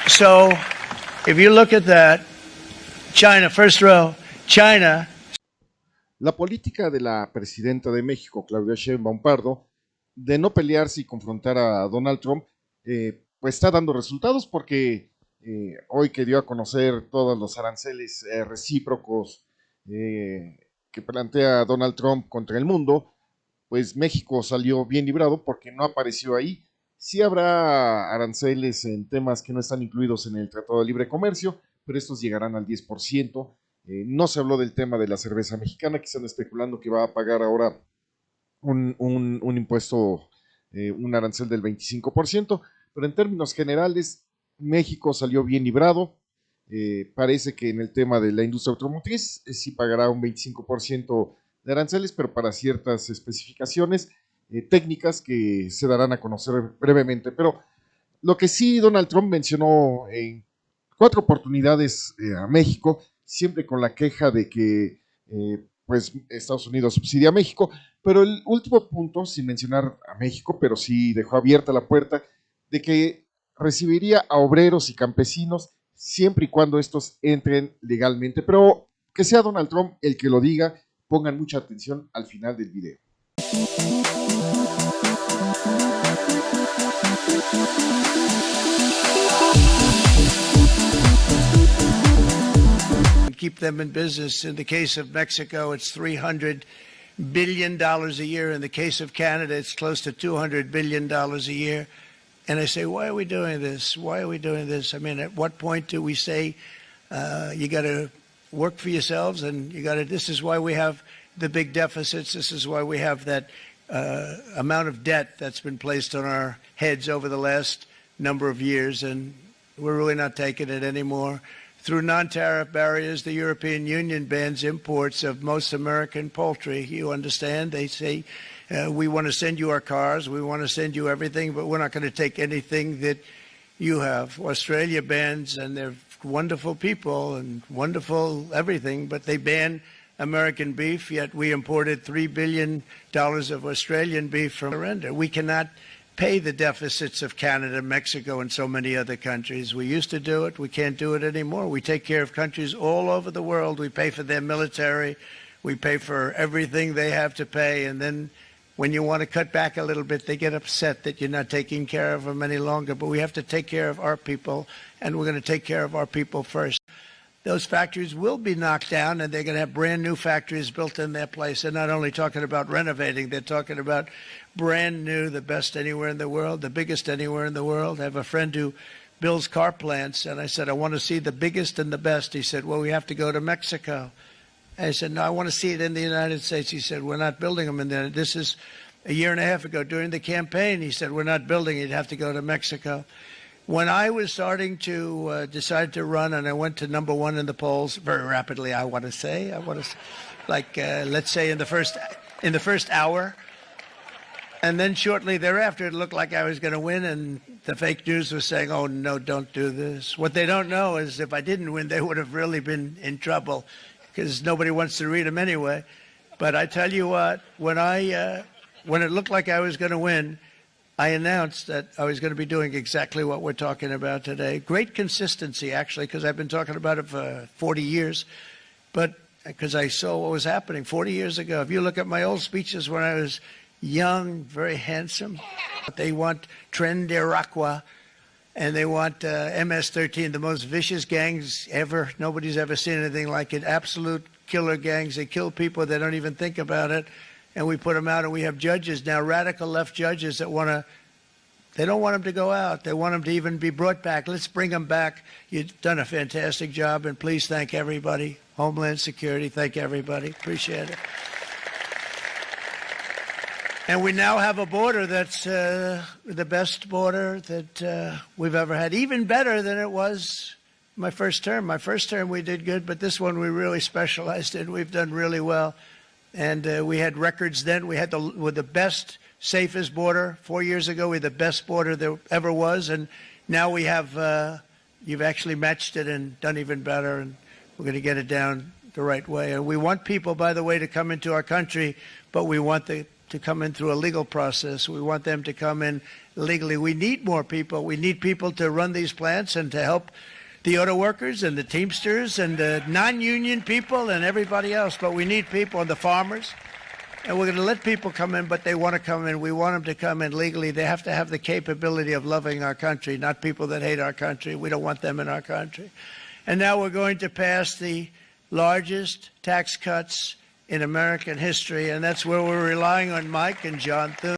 So, if you look at that, China, first row, China. La política de la presidenta de México, Claudia Sheinbaum Pardo, de no pelearse y confrontar a Donald Trump, pues está dando resultados porque hoy que dio a conocer todos los aranceles recíprocos que plantea Donald Trump contra el mundo, pues México salió bien librado porque no apareció ahí. Sí habrá aranceles en temas que no están incluidos en el Tratado de Libre Comercio, pero estos llegarán al 10%. No se habló del tema de la cerveza mexicana, que están especulando que va a pagar ahora un impuesto, un arancel del 25%, pero en términos generales, México salió bien librado. Parece que en el tema de la industria automotriz sí pagará un 25% de aranceles, pero para ciertas especificaciones técnicas que se darán a conocer brevemente. Pero lo que sí Donald Trump mencionó en 4 oportunidades a México, siempre con la queja de que pues Estados Unidos subsidia a México, pero el último punto, sin mencionar a México, pero sí dejó abierta la puerta de que recibiría a obreros y campesinos siempre y cuando estos entren legalmente, pero que sea Donald Trump el que lo diga. Pongan mucha atención al final del video. Keep them in business. In the case of Mexico, it's $300 billion a year. In the case of Canada, it's close to $200 billion a year. And I say, why are we doing this? Why are we doing this? I mean, at what point do we say you got to work for yourselves and you got to, this is why we have the big deficits. This is why we have that amount of debt that's been placed on our heads over the last number of years. And we're really not taking it anymore. Through non-tariff barriers, the European Union bans imports of most American poultry. You understand? They say, we want to send you our cars, we want to send you everything, but we're not going to take anything that you have. Australia bans, and they're wonderful people and wonderful everything, but they ban American beef, yet we imported $3 billion of Australian beef from surrender. We cannot pay the deficits of Canada, Mexico, and so many other countries. We used to do it. We can't do it anymore. We take care of countries all over the world. We pay for their military. We pay for everything they have to pay. And then when you want to cut back a little bit, they get upset that you're not taking care of them any longer. But we have to take care of our people, and we're going to take care of our people first. Those factories will be knocked down, and they're going to have brand new factories built in their place. They're not only talking about renovating, they're talking about brand new, the best anywhere in the world, the biggest anywhere in the world. I have a friend who builds car plants, and I said, I want to see the biggest and the best. He said, well, we have to go to Mexico. I said, no, I want to see it in the United States. He said, we're not building them in there. This is a year and a half ago during the campaign. He said, we're not building it. You'd have to go to Mexico. When I was starting to decide to run, and I went to number one in the polls very rapidly, I want to say, like let's say in the first hour, and then shortly thereafter, it looked like I was going to win, and the fake news was saying, "Oh no, don't do this." What they don't know is if I didn't win, they would have really been in trouble, because nobody wants to read them anyway. But I tell you what, when it looked like I was going to win, I announced that I was going to be doing exactly what we're talking about today. Great consistency, actually, because I've been talking about it for 40 years. But because I saw what was happening 40 years ago. If you look at my old speeches when I was young, very handsome, they want Tren de Aragua, and they want MS-13, the most vicious gangs ever. Nobody's ever seen anything like it. Absolute killer gangs. They kill people. They don't even think about it. And we put them out, and we have judges now, radical left judges that they don't want them to go out. They want them to even be brought back. Let's bring them back. You've done a fantastic job, and please thank everybody. Homeland Security, thank everybody. Appreciate it. And we now have a border that's the best border that we've ever had, even better than it was my first term. My first term we did good, but this one we really specialized in. We've done really well. And we had records then. We had the best, safest border 4 years ago. We had the best border there ever was. And now we have, you've actually matched it and done even better. And we're going to get it down the right way. And we want people, by the way, to come into our country, but we want the to come in through a legal process. We want them to come in legally. We need more people. We need people to run these plants and to help the auto workers and the Teamsters and the non-union people and everybody else. But we need people and the farmers. And we're going to let people come in, but they want to come in. We want them to come in legally. They have to have the capability of loving our country, not people that hate our country. We don't want them in our country. And now we're going to pass the largest tax cuts in American history, and that's where we're relying on Mike and John Thune.